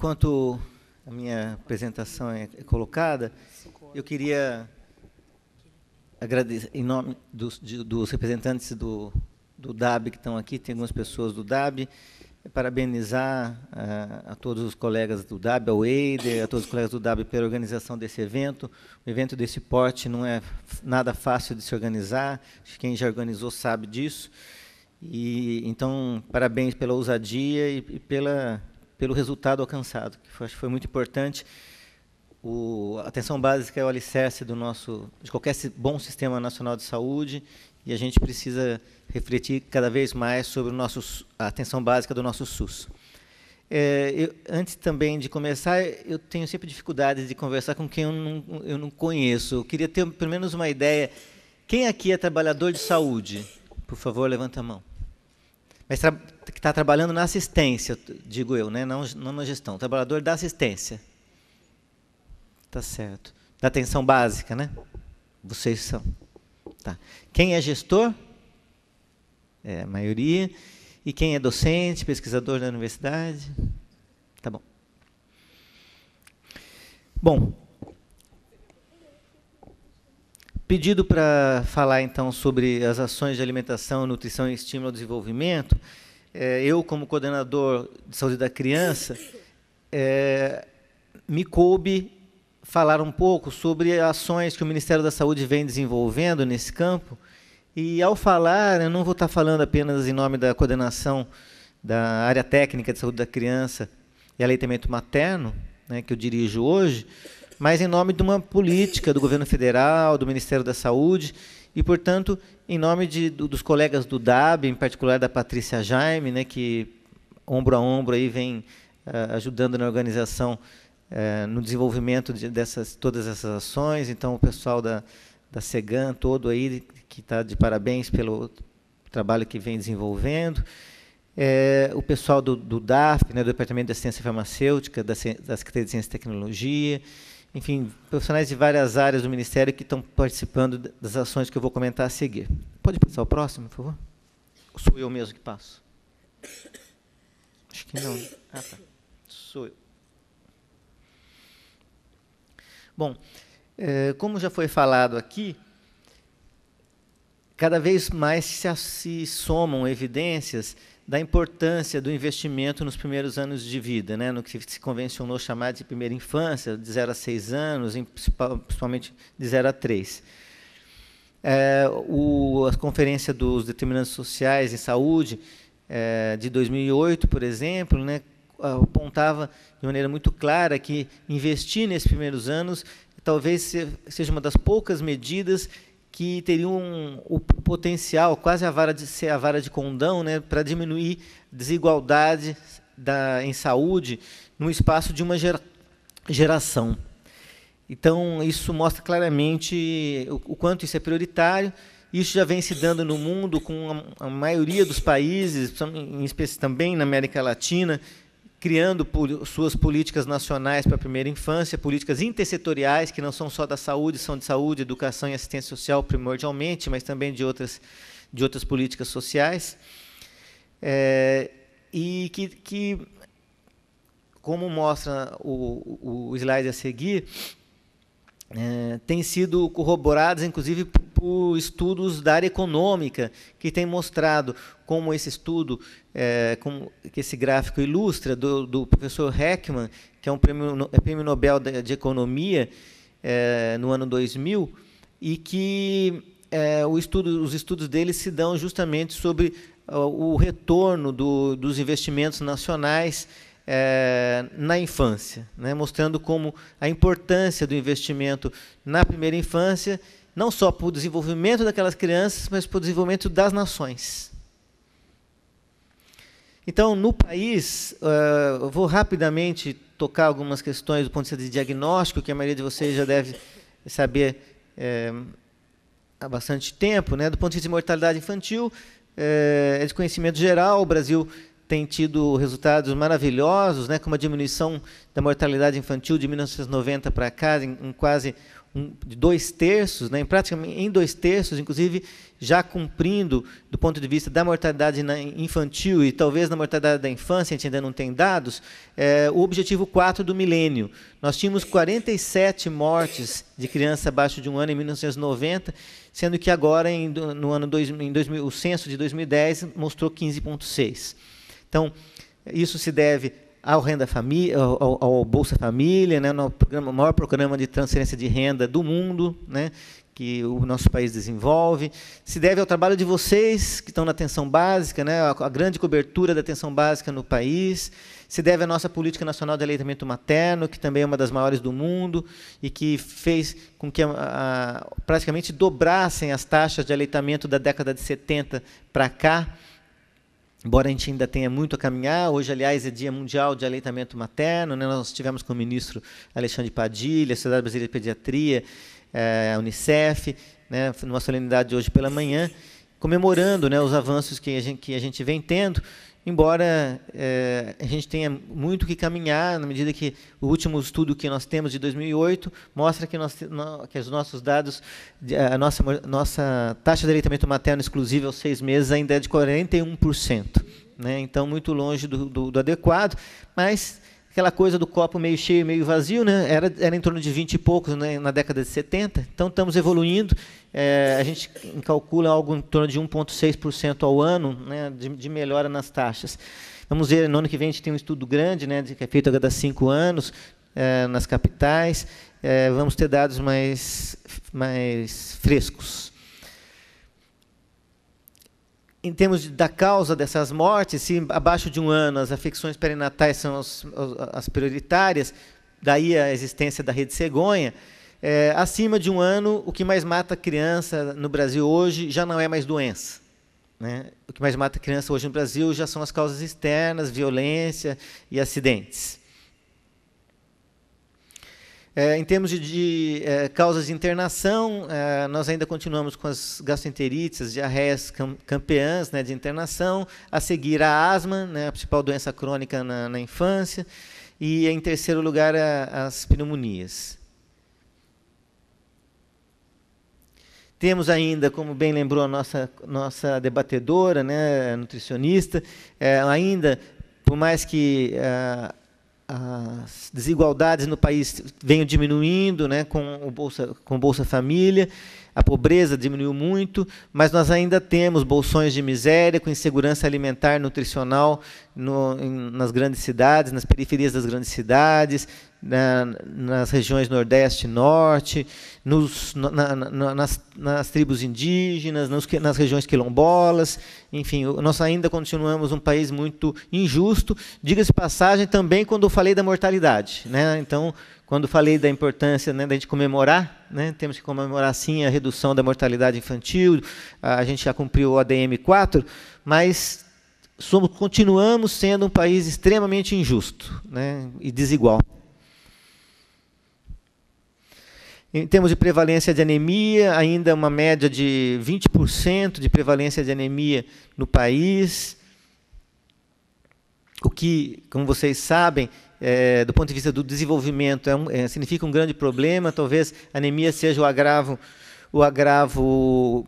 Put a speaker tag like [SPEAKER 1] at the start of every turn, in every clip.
[SPEAKER 1] enquanto a minha apresentação é colocada, eu queria agradecer, em nome dos representantes do DAB que estão aqui, tem algumas pessoas do DAB, parabenizar a todos os colegas do DAB, ao Eider, a todos os colegas do DAB pela organização desse evento. Um evento desse porte não é nada fácil de se organizar, quem já organizou sabe disso. Então, parabéns pela ousadia e pelo resultado alcançado, que acho que foi muito importante. A atenção básica é o alicerce de qualquer bom sistema nacional de saúde, e a gente precisa refletir cada vez mais sobre a atenção básica do nosso SUS. Antes também de começar, eu tenho sempre dificuldades de conversar com quem eu não conheço. Eu queria ter pelo menos uma ideia. Quem aqui é trabalhador de saúde? Por favor, levanta a mão. Mas que está trabalhando na assistência, digo eu, né? Não na gestão. Trabalhador da assistência. Tá certo. Da atenção básica, né? Vocês são. Tá. Quem é gestor? A maioria. E quem é docente, pesquisador da universidade? Tá bom. Bom, pedido para falar, então, sobre as ações de alimentação, nutrição e estímulo ao desenvolvimento, eu, como coordenador de saúde da criança, me coube falar um pouco sobre ações que o Ministério da Saúde vem desenvolvendo nesse campo. E, ao falar, eu não vou estar falando apenas em nome da coordenação da área técnica de saúde da criança e aleitamento materno, né, que eu dirijo hoje, mas em nome de uma política do governo federal, do Ministério da Saúde, e, portanto, em nome dos colegas do DAB, em particular da Patrícia Jaime, né, que, ombro a ombro, aí, vem ajudando na organização, no desenvolvimento de todas essas ações. Então, o pessoal da SEGAM todo aí, que está de parabéns pelo trabalho que vem desenvolvendo. O pessoal do DAF, né, do Departamento de Assistência Farmacêutica, da Secretaria de Ciência e Tecnologia, enfim, profissionais de várias áreas do Ministério que estão participando das ações que eu vou comentar a seguir. Pode passar o próximo, por favor? Ou sou eu mesmo que passo? Acho que não. Ah, tá. Sou eu. Bom, como já foi falado aqui, cada vez mais se somam evidências da importância do investimento nos primeiros anos de vida, né, no que se convencionou chamar de primeira infância, de 0 a 6 anos, principalmente de 0 a 3. A Conferência dos Determinantes Sociais em Saúde, de 2008, por exemplo, né, apontava de maneira muito clara que investir nesses primeiros anos talvez seja uma das poucas medidas que teriam o potencial, quase ser a vara de condão, né, para diminuir desigualdade em saúde no espaço de uma geração. Então, isso mostra claramente o quanto isso é prioritário. Isso já vem se dando no mundo, com a maioria dos países, em espécie também na América Latina, criando suas políticas nacionais para a primeira infância, políticas intersetoriais, que não são só da saúde, são de saúde, educação e assistência social primordialmente, mas também de outras políticas sociais. E que, como mostra o slide a seguir, têm sido corroboradas, inclusive, por estudos da área econômica, que têm mostrado como esse estudo, que esse gráfico ilustra, do professor Heckman, que é um prêmio Nobel de Economia, no ano 2000, e que os estudos dele se dão justamente sobre o retorno dos investimentos nacionais na infância, né, mostrando como a importância do investimento na primeira infância, não só para o desenvolvimento daquelas crianças, mas para o desenvolvimento das nações. Então, no país, eu vou rapidamente tocar algumas questões do ponto de vista de diagnóstico, que a maioria de vocês já deve saber há bastante tempo, né? Do ponto de vista de mortalidade infantil, é de conhecimento geral, o Brasil tem tido resultados maravilhosos, né, com uma diminuição da mortalidade infantil de 1990 para cá, em quase de 2/3, né, praticamente em 2/3, inclusive já cumprindo, do ponto de vista da mortalidade infantil e talvez na mortalidade da infância, a gente ainda não tem dados, o objetivo 4 do milênio. Nós tínhamos 47 mortes de criança abaixo de 1 ano em 1990, sendo que agora, no ano 2000, o censo de 2010 mostrou 15,6. Então, isso se deve ao Renda Família, ao Bolsa Família, né, o maior programa de transferência de renda do mundo, né, que o nosso país desenvolve. Se deve ao trabalho de vocês, que estão na atenção básica, né, a grande cobertura da atenção básica no país. Se deve à nossa Política Nacional de Aleitamento Materno, que também é uma das maiores do mundo, e que fez com que praticamente dobrassem as taxas de aleitamento da década de 70 para cá, embora a gente ainda tenha muito a caminhar. Hoje, aliás, é Dia Mundial de Aleitamento Materno, né? Nós tivemos com o ministro Alexandre Padilha, a Sociedade Brasileira de Pediatria, a Unicef, né, numa solenidade hoje pela manhã, comemorando, né, os avanços que a gente vem tendo, embora a gente tenha muito que caminhar, na medida que o último estudo que nós temos, de 2008, mostra que os nossos dados, a nossa taxa de aleitamento materno exclusiva aos 6 meses ainda é de 41%. Né? Então, muito longe do adequado, mas aquela coisa do copo meio cheio, meio vazio, né? Era em torno de 20 e poucos, né, na década de 70, então estamos evoluindo. A gente calcula algo em torno de 1,6% ao ano, né, de melhora nas taxas. Vamos ver, no ano que vem a gente tem um estudo grande, né, que é feito a cada 5 anos, nas capitais. Vamos ter dados mais frescos. Em termos da causa dessas mortes, se abaixo de 1 ano as afecções perinatais são as prioritárias, daí a existência da rede cegonha, acima de 1 ano, o que mais mata a criança no Brasil hoje já não é mais doença. Né? O que mais mata a criança hoje no Brasil já são as causas externas, violência e acidentes. Em termos de causas de internação, nós ainda continuamos com as gastroenterites, as diarreias campeãs, né, de internação, a seguir a asma, né, a principal doença crônica na infância, e em terceiro lugar as pneumonias. Temos ainda, como bem lembrou a nossa debatedora, né, nutricionista, ainda, por mais que as desigualdades no país venham diminuindo, né, com o Bolsa Família, a pobreza diminuiu muito, mas nós ainda temos bolsões de miséria, com insegurança alimentar e nutricional nas grandes cidades, nas periferias das grandes cidades, nas regiões Nordeste e Norte, nas tribos indígenas, nas regiões quilombolas. Enfim, nós ainda continuamos um país muito injusto. Diga-se de passagem também quando eu falei da mortalidade. Né? Então, quando falei da importância, né, da gente comemorar, né, temos que comemorar sim a redução da mortalidade infantil, a gente já cumpriu o ADM 4, mas continuamos sendo um país extremamente injusto, né, e desigual. Em termos de prevalência de anemia, ainda uma média de 20% de prevalência de anemia no país, o que, como vocês sabem, do ponto de vista do desenvolvimento, significa um grande problema. Talvez a anemia seja o agravo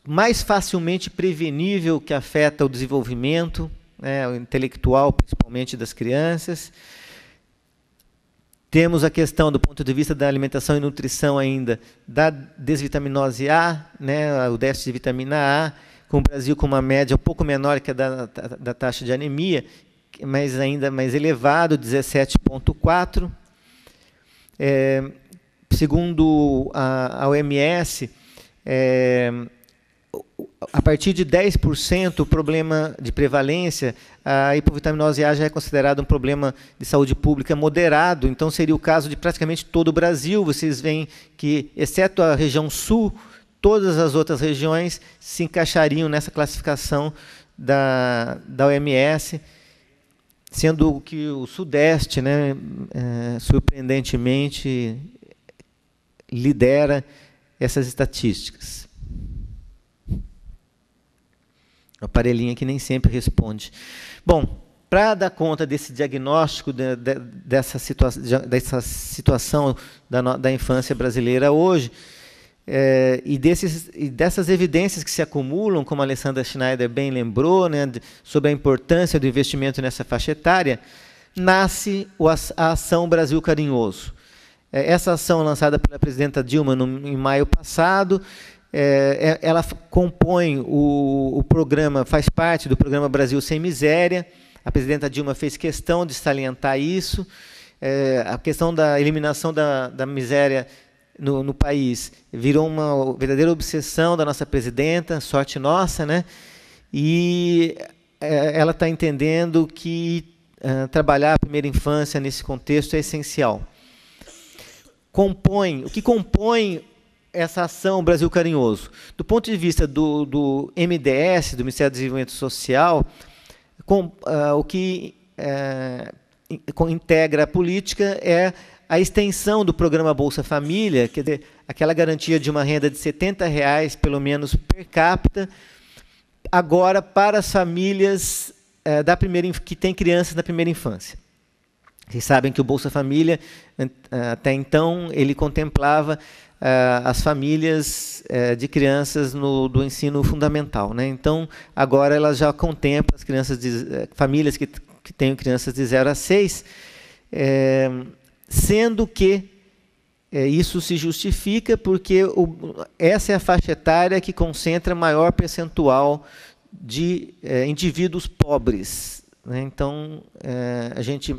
[SPEAKER 1] mais facilmente prevenível que afeta o desenvolvimento, né, o intelectual, principalmente das crianças. Temos a questão, do ponto de vista da alimentação e nutrição ainda, da desvitaminose A, né, o déficit de vitamina A, com o Brasil com uma média um pouco menor que a da taxa de anemia, mas ainda mais elevado, 17,4. Segundo a OMS, a partir de 10% o problema de prevalência, a hipovitaminose A já é considerado um problema de saúde pública moderado, então seria o caso de praticamente todo o Brasil. Vocês veem que, exceto a região sul, todas as outras regiões se encaixariam nessa classificação da OMS, sendo que o Sudeste, né, surpreendentemente, lidera essas estatísticas. O aparelhinho aqui nem sempre responde. Bom, para dar conta desse diagnóstico dessa situação da infância brasileira hoje, e dessas evidências que se acumulam, como a Alessandra Schneider bem lembrou, né, sobre a importância do investimento nessa faixa etária, nasce a Ação Brasil Carinhoso. Essa ação, lançada pela presidenta Dilma em maio passado, ela compõe o programa, faz parte do programa Brasil Sem Miséria. A presidenta Dilma fez questão de salientar isso. A questão da eliminação da miséria no país virou uma verdadeira obsessão da nossa presidenta, sorte nossa, né? E ela está entendendo que trabalhar a primeira infância nesse contexto é essencial. O que compõe essa ação Brasil Carinhoso? Do ponto de vista do MDS, do Ministério do Desenvolvimento Social, o que integra a política é a extensão do programa Bolsa Família, quer dizer, aquela garantia de uma renda de R$ 70,00, pelo menos, per capita, agora para as famílias que têm crianças na primeira infância. Vocês sabem que o Bolsa Família, até então, ele contemplava as famílias de crianças do ensino fundamental, né? Então, agora ela já contempla as famílias que têm crianças de 0 a 6, sendo que isso se justifica porque essa é a faixa etária que concentra maior percentual de indivíduos pobres, né? Então,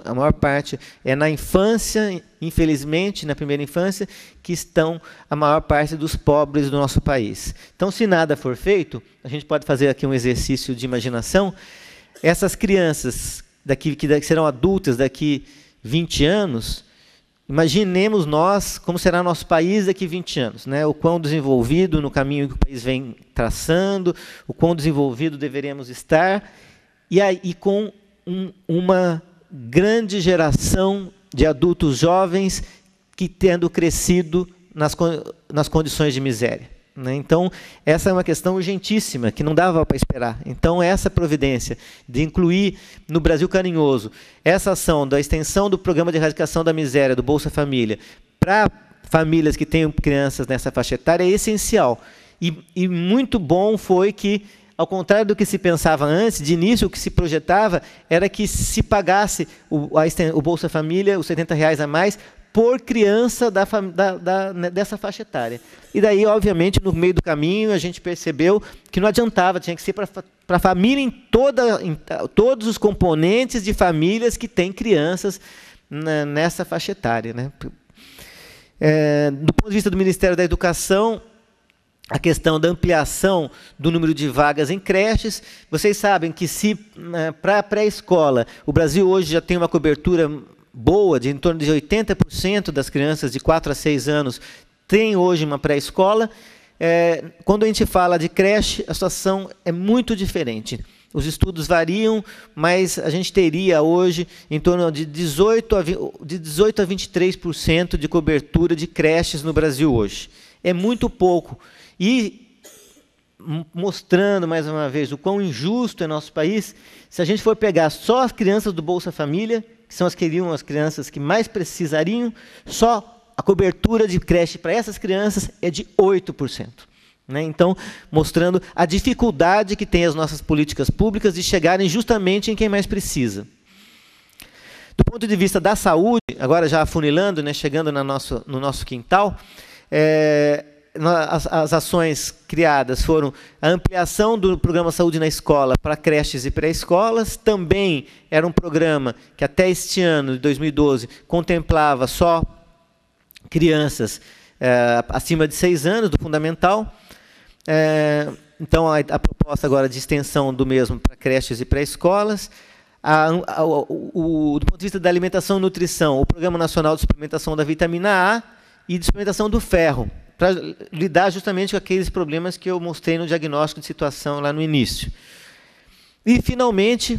[SPEAKER 1] a maior parte é na infância, infelizmente, na primeira infância, que estão a maior parte dos pobres do nosso país. Então, se nada for feito, a gente pode fazer aqui um exercício de imaginação. Essas crianças que serão adultas daqui 20 anos, imaginemos nós como será nosso país daqui 20 anos, né? O quão desenvolvido no caminho que o país vem traçando, o quão desenvolvido deveremos estar, e com uma grande geração de adultos jovens que tendo crescido nas condições de miséria, né? Então, essa é uma questão urgentíssima, que não dava para esperar. Então, essa providência de incluir no Brasil Carinhoso essa ação da extensão do Programa de Erradicação da Miséria, do Bolsa Família, para famílias que tenham crianças nessa faixa etária é essencial. E muito bom foi que, ao contrário do que se pensava antes, de início o que se projetava era que se pagasse o Bolsa Família, os R$ 70,00 a mais, por criança dessa faixa etária. E daí, obviamente, no meio do caminho, a gente percebeu que não adiantava, tinha que ser para a família em todos os componentes de famílias que têm crianças nessa faixa etária, né? Do ponto de vista do Ministério da Educação, a questão da ampliação do número de vagas em creches. Vocês sabem que para a pré-escola, o Brasil hoje já tem uma cobertura boa, de em torno de 80% das crianças de 4 a 6 anos tem hoje uma pré-escola. Quando a gente fala de creche, a situação é muito diferente. Os estudos variam, mas a gente teria hoje em torno de 18 a 23% de cobertura de creches no Brasil hoje. É muito pouco. E mostrando, mais uma vez, o quão injusto é nosso país, se a gente for pegar só as crianças do Bolsa Família, que são as crianças que mais precisariam, só a cobertura de creche para essas crianças é de 8%. Né? Então, mostrando a dificuldade que tem as nossas políticas públicas de chegarem justamente em quem mais precisa. Do ponto de vista da saúde, agora já afunilando, né, chegando no nosso quintal, as ações criadas foram a ampliação do programa Saúde na Escola para creches e pré-escolas. Também era um programa que até este ano, de 2012, contemplava só crianças acima de 6 anos, do fundamental. Então, a proposta agora de extensão do mesmo para creches e pré-escolas. Do ponto de vista da alimentação e nutrição, o Programa Nacional de Suplementação da Vitamina A e de suplementação do ferro, para lidar justamente com aqueles problemas que eu mostrei no diagnóstico de situação lá no início. E, finalmente,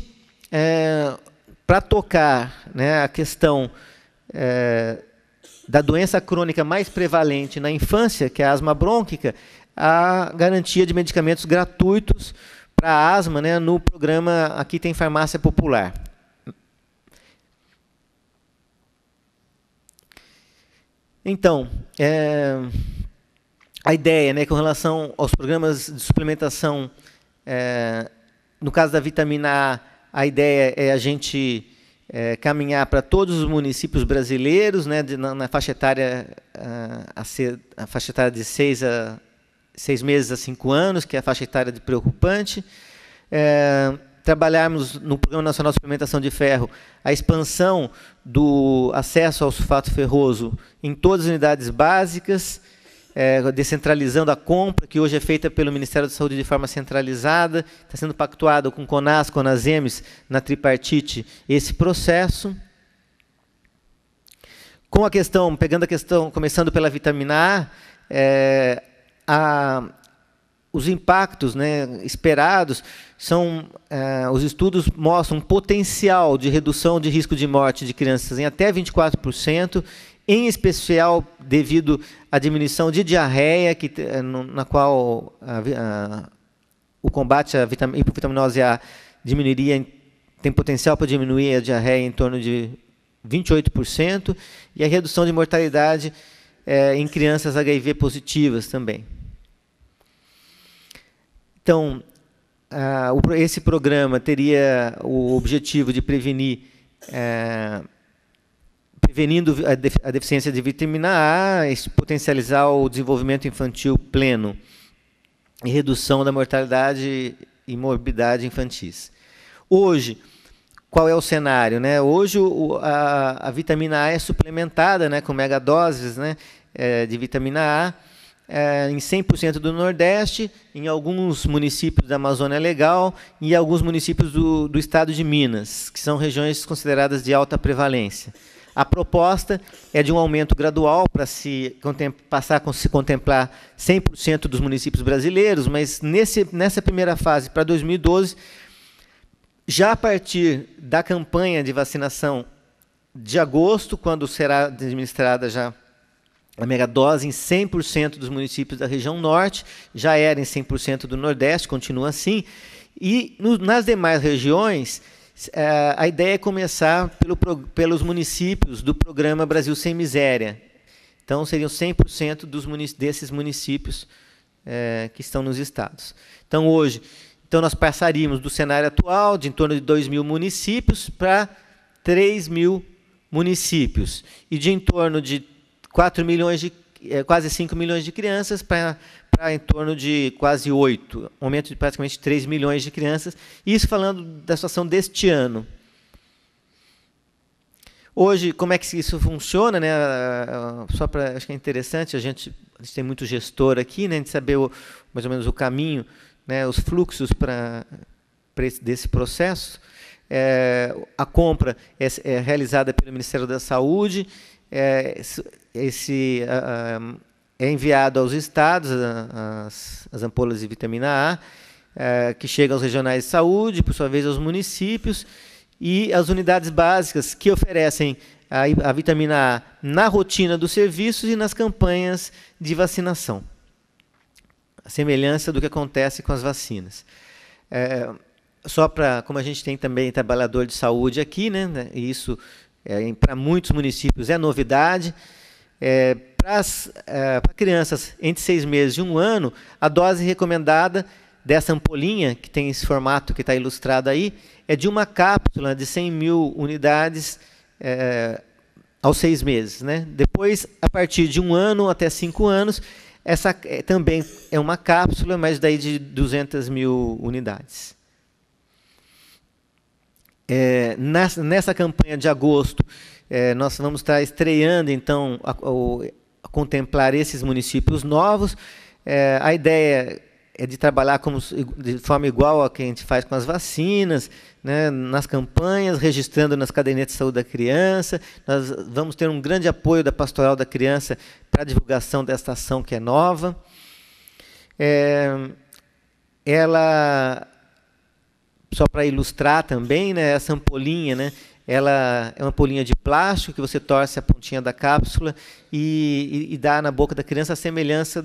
[SPEAKER 1] para tocar, né, a questão da doença crônica mais prevalente na infância, que é a asma brônquica, a garantia de medicamentos gratuitos para a asma, né, no programa Aqui Tem Farmácia Popular. Então, a ideia, né, com relação aos programas de suplementação, no caso da vitamina A ideia é a gente caminhar para todos os municípios brasileiros, né, na faixa etária, a faixa etária de 6 meses a 5 anos, que é a faixa etária de preocupante. Trabalharmos no Programa Nacional de Suplementação de Ferro a expansão do acesso ao sulfato ferroso em todas as unidades básicas, descentralizando a compra, que hoje é feita pelo Ministério da Saúde de forma centralizada, está sendo pactuado com CONAS, CONASEMES, na tripartite, esse processo. Com a questão, pegando a questão, começando pela vitamina A, os impactos, né, esperados são, os estudos mostram um potencial de redução de risco de morte de crianças em até 24%, em especial devido à diminuição de diarreia, na qual o combate à hipovitaminose A diminuiria, tem potencial para diminuir a diarreia em torno de 28%, e a redução de mortalidade em crianças HIV positivas também. Então, esse programa teria o objetivo de prevenindo a deficiência de vitamina A, potencializar o desenvolvimento infantil pleno e redução da mortalidade e morbidade infantis. Hoje, qual é o cenário, né? Hoje a vitamina A é suplementada, né, com megadoses, né, de vitamina A, em 100% do Nordeste, em alguns municípios da Amazônia Legal e em alguns municípios do estado de Minas, que são regiões consideradas de alta prevalência. A proposta é de um aumento gradual para passar a se contemplar 100% dos municípios brasileiros, mas nessa primeira fase, para 2012, já a partir da campanha de vacinação de agosto, quando será administrada já a megadose em 100% dos municípios da região norte, já era em 100% do Nordeste, continua assim, e nas demais regiões, a ideia é começar pelos municípios do programa Brasil Sem Miséria. Então, seriam 100% desses municípios que estão nos estados. Então, hoje, nós passaríamos do cenário atual, de em torno de 2.000 municípios, para 3.000 municípios, e de em torno de 4 milhões quase 5 milhões de crianças para em torno de quase 8, aumento de praticamente 3 milhões de crianças, isso falando da situação deste ano. Hoje, como é que isso funciona, né? Só para, acho que é interessante, a gente tem muito gestor aqui, né, de saber mais ou menos o caminho, né, os fluxos desse processo. A compra é realizada pelo Ministério da Saúde, é enviado aos estados as ampolas de vitamina A, que chegam aos regionais de saúde, por sua vez aos municípios, e as unidades básicas que oferecem a vitamina A na rotina dos serviços e nas campanhas de vacinação. A semelhança do que acontece com as vacinas. Só para, como a gente tem também trabalhador de saúde aqui, né, e isso para muitos municípios é novidade. Para crianças entre 6 meses e 1 ano, a dose recomendada dessa ampolinha, que tem esse formato que está ilustrado aí, é de uma cápsula de 100.000 unidades aos 6 meses. Né? Depois, a partir de 1 ano até 5 anos, essa também é uma cápsula, mas daí de 200.000 unidades. Nessa campanha de agosto, nós vamos estar estreando, então, a contemplar esses municípios novos. A ideia é de trabalhar de forma igual a que a gente faz com as vacinas, né, nas campanhas, registrando nas cadernetas de saúde da criança. Nós vamos ter um grande apoio da Pastoral da Criança para a divulgação desta ação que é nova. Só para ilustrar também, né, essa ampolinha, né, ela é uma ampolinha de plástico que você torce a pontinha da cápsula e dá na boca da criança a semelhança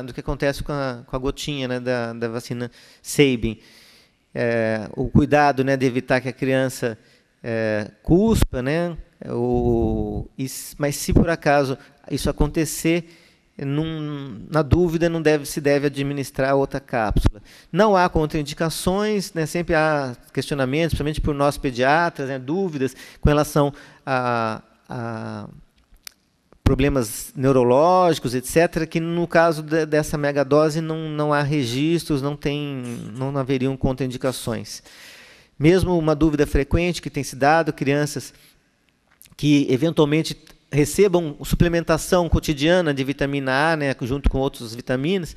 [SPEAKER 1] do que acontece com a gotinha, né, da vacina Sabin. O cuidado, né, de evitar que a criança cuspa, né, mas se por acaso isso acontecer, na dúvida, se deve administrar outra cápsula. Não há contraindicações, né, sempre há questionamentos, principalmente por nós pediatras, né, dúvidas com relação a problemas neurológicos, etc., que no caso dessa megadose não há registros, não haveriam contraindicações. Mesmo uma dúvida frequente que tem se dado, crianças que eventualmente recebam suplementação cotidiana de vitamina A, né, junto com outras vitaminas,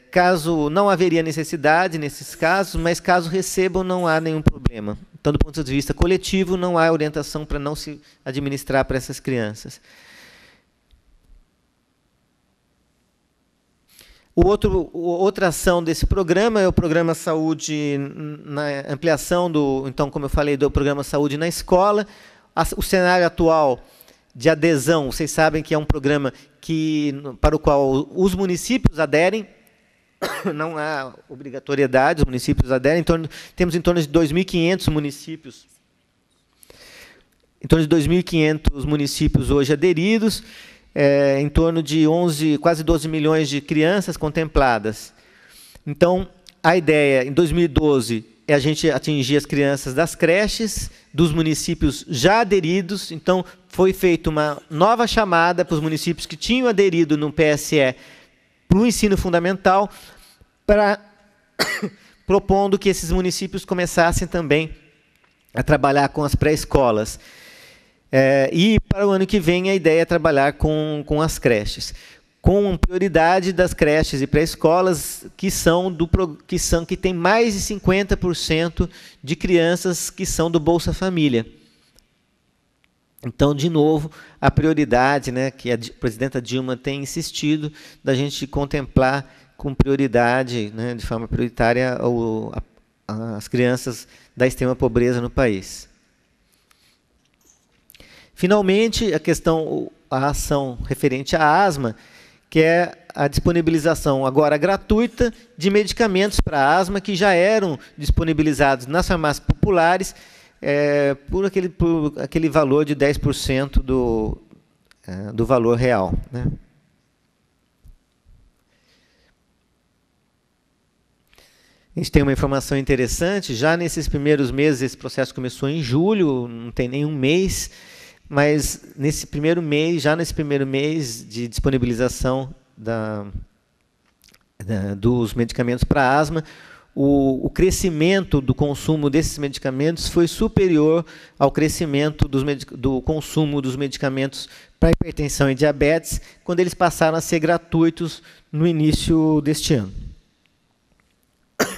[SPEAKER 1] caso não haveria necessidade nesses casos, mas caso recebam, não há nenhum problema. Então, do ponto de vista coletivo, não há orientação para não se administrar para essas crianças. Outra ação desse programa é o Programa Saúde, na ampliação então, como eu falei, do Programa Saúde na Escola. O cenário atual de adesão, vocês sabem que é um programa para o qual os municípios aderem, não há obrigatoriedade, os municípios aderem, temos em torno de 2.500 municípios, municípios hoje aderidos, em torno de quase 12 milhões de crianças contempladas. Então, a ideia, em 2012, é a gente atingir as crianças das creches, dos municípios já aderidos. Então, foi feita uma nova chamada para os municípios que tinham aderido no PSE para o ensino fundamental, propondo que esses municípios começassem também a trabalhar com as pré-escolas. E para o ano que vem a ideia é trabalhar com as creches, com prioridade das creches e pré-escolas que tem mais de 50% de crianças que são do Bolsa Família. Então, de novo, a prioridade, né, que a presidenta Dilma tem insistido, da gente contemplar com prioridade, né, de forma prioritária, as crianças da extrema pobreza no país. Finalmente, a ação referente à asma, que é a disponibilização agora gratuita de medicamentos para asma que já eram disponibilizados nas farmácias populares por aquele valor de 10% do valor real, né? A gente tem uma informação interessante, já nesses primeiros meses, esse processo começou em julho, não tem nenhum mês, mas nesse primeiro mês de disponibilização dos medicamentos para asma, o crescimento do consumo desses medicamentos foi superior ao crescimento do consumo dos medicamentos para hipertensão e diabetes, quando eles passaram a ser gratuitos no início deste ano.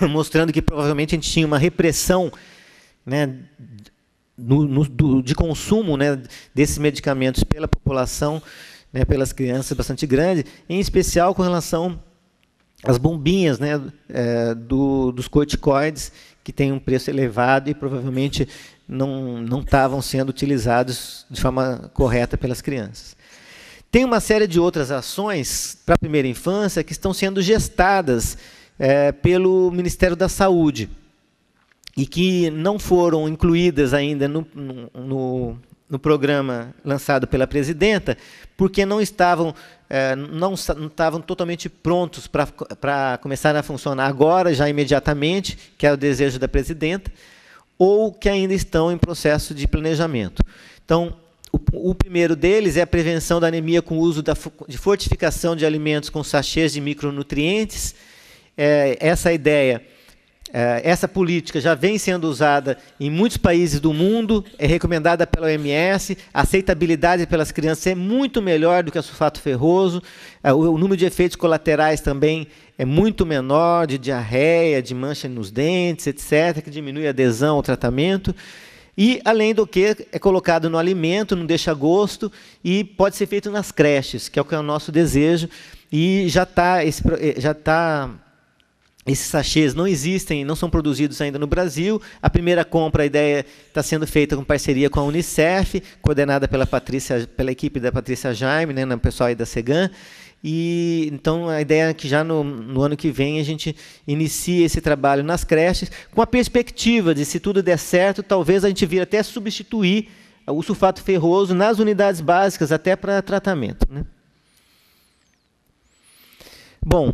[SPEAKER 1] Mostrando que provavelmente a gente tinha uma repressão, né, de consumo, né, desses medicamentos pela população, né, pelas crianças, bastante grande, em especial com relação às bombinhas, né, dos corticoides, que têm um preço elevado e provavelmente não estavam sendo utilizados de forma correta pelas crianças. Tem uma série de outras ações para a primeira infância que estão sendo gestadas pelo Ministério da Saúde, e que não foram incluídas ainda no programa lançado pela presidenta, porque não estavam totalmente prontos para começar a funcionar agora, já imediatamente, que é o desejo da presidenta, ou que ainda estão em processo de planejamento. Então, o primeiro deles é a prevenção da anemia com o uso de fortificação de alimentos com sachês de micronutrientes. Essa ideia, essa política já vem sendo usada em muitos países do mundo, é recomendada pela OMS, a aceitabilidade pelas crianças é muito melhor do que o sulfato ferroso, o número de efeitos colaterais também é muito menor, de diarreia, de mancha nos dentes, etc., que diminui a adesão ao tratamento. E, além do que, é colocado no alimento, não deixa gosto, e pode ser feito nas creches, que é o nosso desejo, e já está esses sachês não existem, não são produzidos ainda no Brasil. A primeira compra, a ideia está sendo feita com parceria com a Unicef, coordenada pela equipe da Patrícia Jaime, né, o pessoal aí da Segan. E então a ideia é que já no ano que vem a gente inicie esse trabalho nas creches, com a perspectiva de, se tudo der certo, talvez a gente vir até substituir o sulfato ferroso nas unidades básicas, até para tratamento, né? Bom,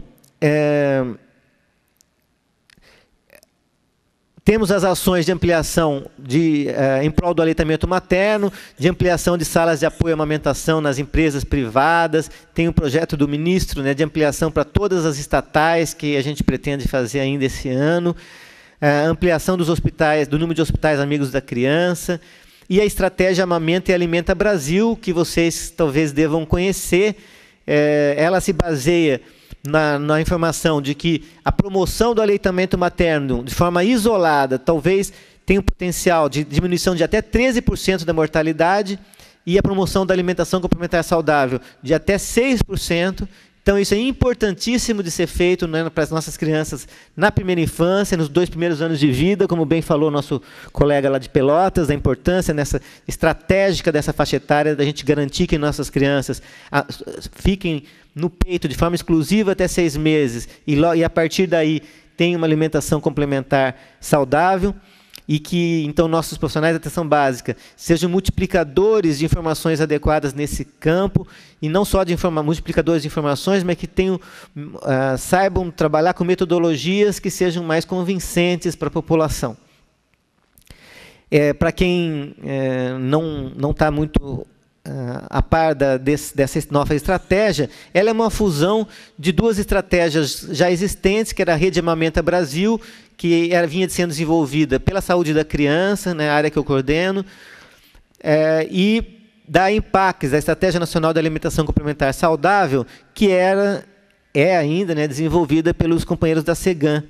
[SPEAKER 1] temos as ações de ampliação em prol do aleitamento materno, de ampliação de salas de apoio à amamentação nas empresas privadas. Tem um projeto do ministro, né, de ampliação para todas as estatais, que a gente pretende fazer ainda esse ano. Ampliação dos hospitais, do número de hospitais amigos da criança. E a estratégia Amamenta e Alimenta Brasil, que vocês talvez devam conhecer. Ela se baseia na informação de que a promoção do aleitamento materno de forma isolada talvez tenha um potencial de diminuição de até 13% da mortalidade e a promoção da alimentação complementar saudável de até 6%. Então, isso é importantíssimo de ser feito, né, para as nossas crianças na primeira infância, nos 2 primeiros anos de vida, como bem falou nosso colega lá de Pelotas, da importância nessa estratégica dessa faixa etária, da gente garantir que nossas crianças fiquem no peito de forma exclusiva até 6 meses e a partir daí tenham uma alimentação complementar saudável. E que, então, nossos profissionais de atenção básica sejam multiplicadores de informações adequadas nesse campo, e não só de multiplicadores de informações, mas que saibam trabalhar com metodologias que sejam mais convincentes para a população. Para quem não está muito a par dessa nova estratégia, ela é uma fusão de 2 estratégias já existentes, que era a Rede Amamenta Brasil, que vinha sendo desenvolvida pela saúde da criança, né, a área que eu coordeno, e da INPACS, a Estratégia Nacional de Alimentação Complementar Saudável, que é ainda, né, desenvolvida pelos companheiros da SEGAM.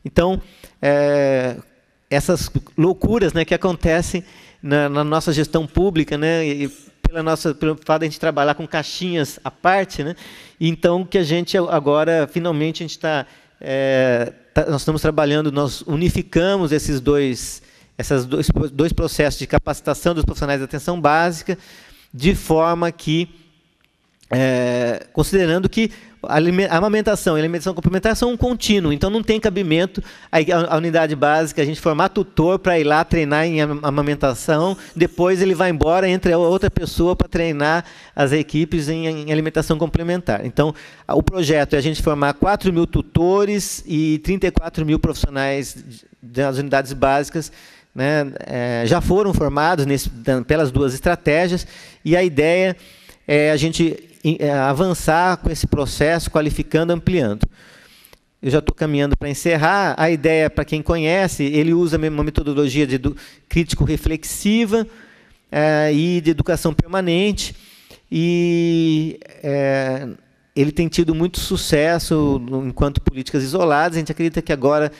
[SPEAKER 1] Então, essas loucuras, né, que acontecem na nossa gestão pública, né, e pelo fato de a gente trabalhar com caixinhas à parte, né, então que a gente agora, finalmente, nós estamos trabalhando, nós unificamos esses dois processos de capacitação dos profissionais de atenção básica, de forma que, considerando que a amamentação e a alimentação complementar são um contínuo, então não tem cabimento a unidade básica, a gente formar tutor para ir lá treinar em amamentação, depois ele vai embora, entra outra pessoa para treinar as equipes em alimentação complementar. Então, o projeto é a gente formar 4.000 tutores e 34.000 profissionais das unidades básicas, né, já foram formados pelas 2 estratégias, e a ideia é a gente avançar com esse processo, qualificando, ampliando. Eu já estou caminhando para encerrar. A ideia, para quem conhece, ele usa uma metodologia crítico-reflexiva e de educação permanente, e ele tem tido muito sucesso enquanto políticas isoladas. A gente acredita que agora,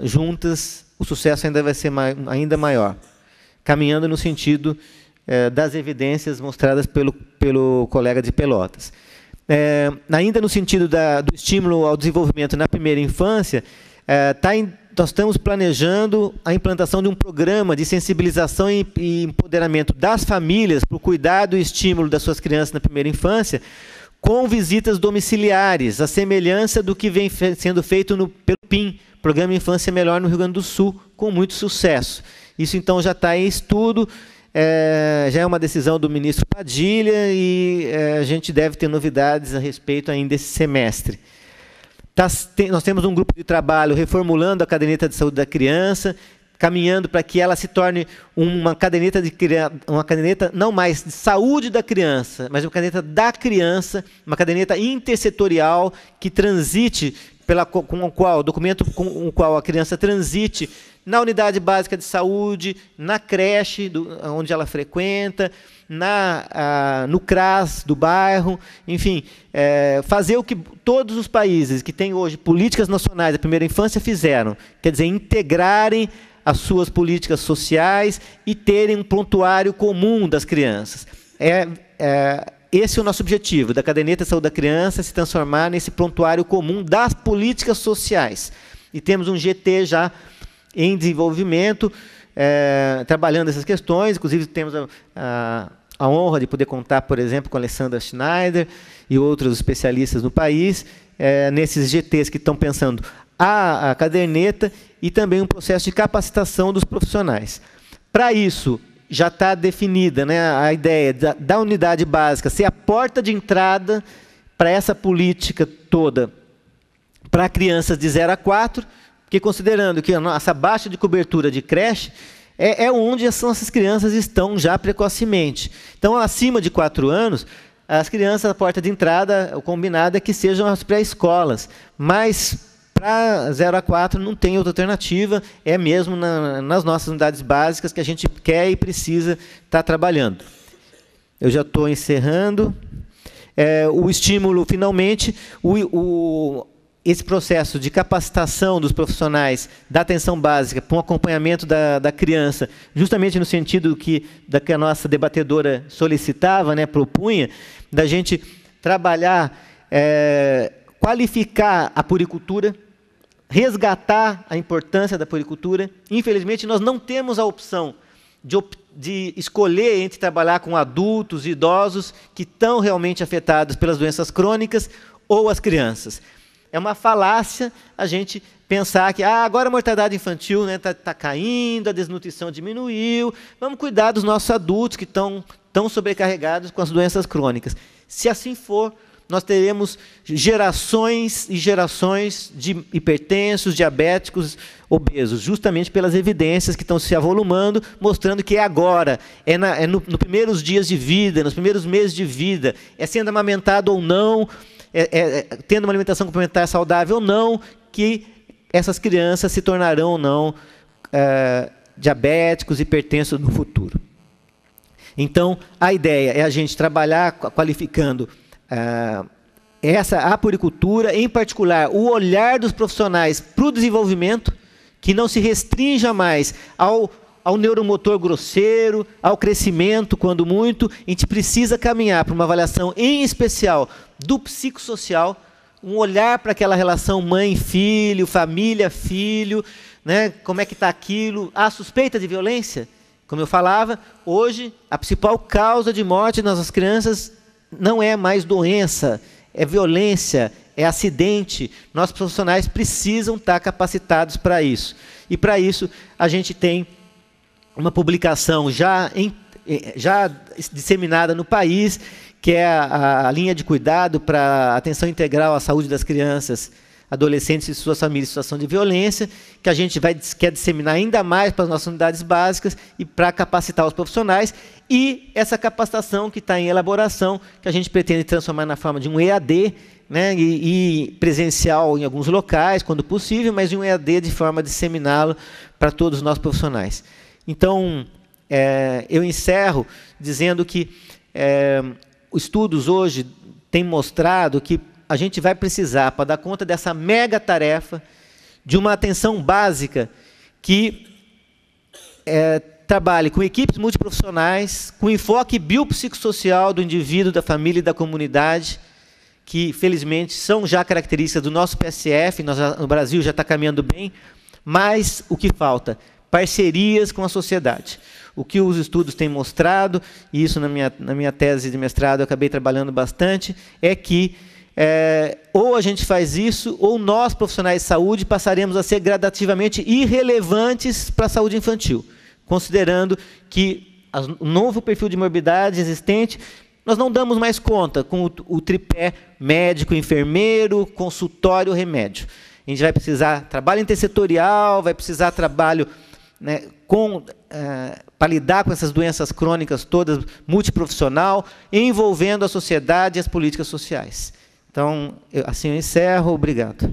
[SPEAKER 1] juntas, o sucesso ainda vai ser ainda maior, caminhando no sentido das evidências mostradas pelo colega de Pelotas. Ainda no sentido do estímulo ao desenvolvimento na primeira infância, nós estamos planejando a implantação de um programa de sensibilização e empoderamento das famílias para o cuidado e estímulo das suas crianças na primeira infância, com visitas domiciliares, a semelhança do que vem sendo feito pelo PIM, Programa Infância Melhor no Rio Grande do Sul, com muito sucesso. Isso, então, já está em estudo. Já é uma decisão do ministro Padilha e a gente deve ter novidades a respeito ainda esse semestre. Nós temos um grupo de trabalho reformulando a caderneta de saúde da criança, caminhando para que ela se torne uma caderneta não mais de saúde da criança, mas uma caderneta da criança, uma caderneta intersetorial que transite, documento com o qual a criança transite na unidade básica de saúde, na creche onde ela frequenta, no CRAS do bairro, enfim, fazer o que todos os países que têm hoje políticas nacionais da primeira infância fizeram, quer dizer, integrarem as suas políticas sociais e terem um prontuário comum das crianças. Esse é o nosso objetivo, da caderneta de saúde da criança, se transformar nesse prontuário comum das políticas sociais. E temos um GT já em desenvolvimento, trabalhando essas questões. Inclusive, temos a honra de poder contar, por exemplo, com a Alessandra Schneider e outros especialistas no país, nesses GTs que estão pensando a caderneta e também um processo de capacitação dos profissionais. Para isso, já está definida, né, a ideia da unidade básica ser a porta de entrada para essa política toda para crianças de 0 a 4, porque considerando que a nossa baixa de cobertura de creche é onde essas crianças estão já precocemente. Então, acima de 4 anos, as crianças, a porta de entrada, o combinado é que sejam as pré-escolas, mas para 0 a 4 não tem outra alternativa, é mesmo nas nossas unidades básicas que a gente quer e precisa estar trabalhando. Eu já estou encerrando. O estímulo, finalmente, esse processo de capacitação dos profissionais da atenção básica para um acompanhamento da criança, justamente no sentido que a nossa debatedora solicitava, né, propunha, da gente trabalhar, qualificar a puericultura, resgatar a importância da puericultura. Infelizmente, nós não temos a opção de escolher entre trabalhar com adultos e idosos que estão realmente afetados pelas doenças crônicas ou as crianças. É uma falácia a gente pensar que agora a mortalidade infantil está caindo, a desnutrição diminuiu, vamos cuidar dos nossos adultos que estão tão sobrecarregados com as doenças crônicas. Se assim for, nós teremos gerações e gerações de hipertensos, diabéticos, obesos, justamente pelas evidências que estão se avolumando, mostrando que é agora, nos primeiros dias de vida, nos primeiros meses de vida, sendo amamentado ou não, tendo uma alimentação complementar saudável ou não, que essas crianças se tornarão ou não diabéticos, hipertensos no futuro. Então, a ideia é a gente trabalhar qualificando a puericultura, em particular, o olhar dos profissionais para o desenvolvimento, que não se restrinja mais ao neuromotor grosseiro, ao crescimento, quando muito. A gente precisa caminhar para uma avaliação, em especial, do psicossocial, um olhar para aquela relação mãe-filho, família-filho, né? Como é que está aquilo. A suspeita de violência, como eu falava, hoje, a principal causa de morte nas nossas crianças não é mais doença, é violência, é acidente. Nós, profissionais, precisam estar capacitados para isso. E, para isso, a gente tem uma publicação já disseminada no país, que é a linha de cuidado para atenção integral à saúde das crianças, adolescentes e suas famílias em situação de violência, que a gente quer disseminar ainda mais para as nossas unidades básicas e para capacitar os profissionais, e essa capacitação que está em elaboração, que a gente pretende transformar na forma de um EAD, né, e presencial em alguns locais, quando possível, mas em um EAD de forma a disseminá-lo para todos os nossos profissionais. Então, eu encerro dizendo que os estudos hoje têm mostrado que a gente vai precisar, para dar conta dessa mega tarefa, de uma atenção básica que trabalhe com equipes multiprofissionais, com enfoque biopsicossocial do indivíduo, da família e da comunidade, que, felizmente, são já características do nosso PSF, no Brasil já está caminhando bem, mas o que falta? Parcerias com a sociedade. O que os estudos têm mostrado, e isso na minha tese de mestrado eu acabei trabalhando bastante, é que ou a gente faz isso, ou nós, profissionais de saúde, passaremos a ser gradativamente irrelevantes para a saúde infantil, considerando que o novo perfil de morbidade existente, nós não damos mais conta com o tripé médico, enfermeiro, consultório, remédio. A gente vai precisar trabalho intersetorial, vai precisar trabalho, né, para lidar com essas doenças crônicas todas, multiprofissional, envolvendo a sociedade e as políticas sociais. Então, assim eu encerro. Obrigado.